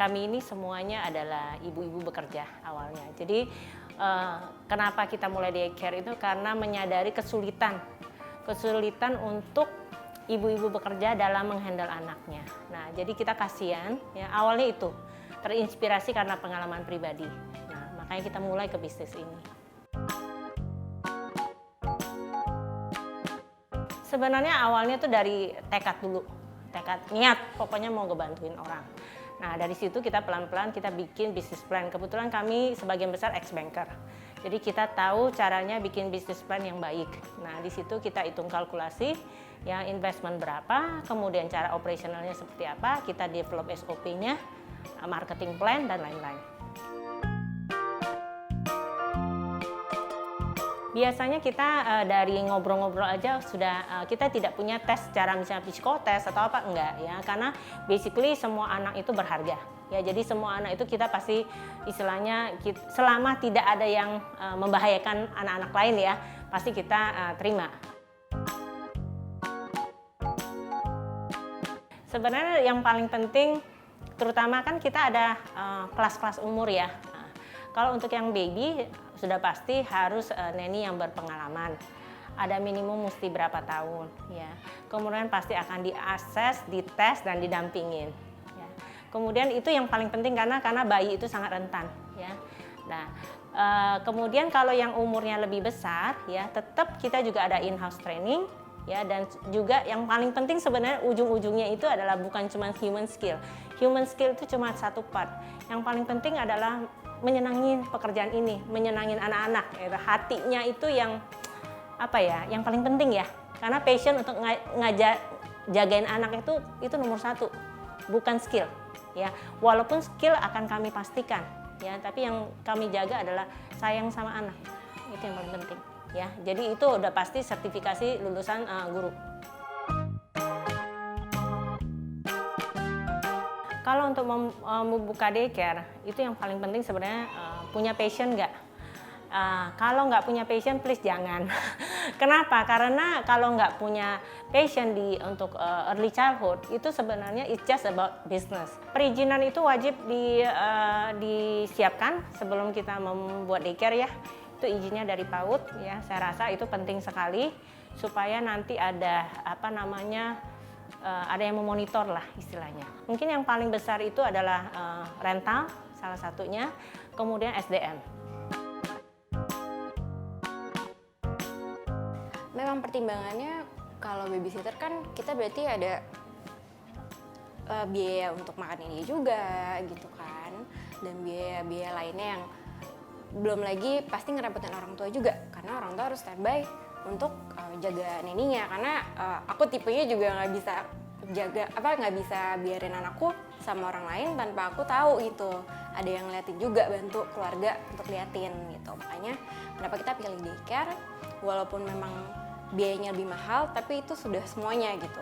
kami ini semuanya adalah ibu-ibu bekerja awalnya. Jadi kenapa kita mulai daycare itu karena menyadari kesulitan untuk ibu-ibu bekerja dalam menghandle anaknya. Nah, jadi kita kasihan, ya awalnya itu terinspirasi karena pengalaman pribadi. Nah, makanya kita mulai ke bisnis ini. Sebenarnya awalnya tuh dari tekad dulu, tekad niat, pokoknya mau ngebantuin orang. Nah, dari situ kita pelan-pelan kita bikin bisnis plan. Kebetulan kami sebagian besar ex-banker. Jadi kita tahu caranya bikin bisnis plan yang baik. Nah, di situ kita hitung kalkulasi, ya investment berapa, kemudian cara operasionalnya seperti apa, kita develop SOP-nya, marketing plan, dan lain-lain. Biasanya kita dari ngobrol-ngobrol aja sudah kita tidak punya tes secara misalnya psikotes atau apa, enggak ya, karena basically semua anak itu berharga ya. Jadi semua anak itu kita pasti istilahnya selama tidak ada yang membahayakan anak-anak lain ya, pasti kita terima. Sebenarnya yang paling penting terutama kan kita ada kelas-kelas umur ya. Kalau untuk yang baby sudah pasti harus neni yang berpengalaman. Ada minimum mesti berapa tahun ya. Kemudian pasti akan diakses, dites dan didampingin ya. Kemudian itu yang paling penting karena bayi itu sangat rentan ya. Nah, kemudian kalau yang umurnya lebih besar ya, tetap kita juga ada in-house training ya, dan juga yang paling penting sebenarnya ujung-ujungnya itu adalah bukan cuma human skill. Human skill itu cuma satu part. Yang paling penting adalah menyenangin pekerjaan ini, menyenangin anak-anak, ya, hatinya itu yang apa ya, yang paling penting ya. Karena passion untuk jagain anak itu nomor satu, bukan skill ya. Walaupun skill akan kami pastikan ya, tapi yang kami jaga adalah sayang sama anak, itu yang paling penting ya. Jadi itu udah pasti sertifikasi lulusan guru. Kalau untuk membuka daycare, itu yang paling penting sebenarnya punya passion nggak? Kalau nggak punya passion, please jangan. Kenapa? Karena kalau nggak punya passion untuk early childhood, itu sebenarnya it's just about business. Perizinan itu wajib disiapkan sebelum kita membuat daycare ya. Itu izinnya dari PAUD ya. Saya rasa itu penting sekali supaya nanti ada ada yang memonitor lah istilahnya. Mungkin yang paling besar itu adalah rental salah satunya, kemudian SDM. Memang pertimbangannya kalau babysitter kan kita berarti ada biaya untuk makan ini juga gitu kan, dan biaya-biaya lainnya yang belum lagi pasti ngerepotin orang tua juga karena orang tua harus standby untuk jaga neninya, karena aku tipenya juga nggak bisa biarin anakku sama orang lain tanpa aku tahu gitu, ada yang ngeliatin juga, bantu keluarga untuk liatin gitu. Makanya kenapa kita pilih daycare, walaupun memang biayanya lebih mahal tapi itu sudah semuanya gitu.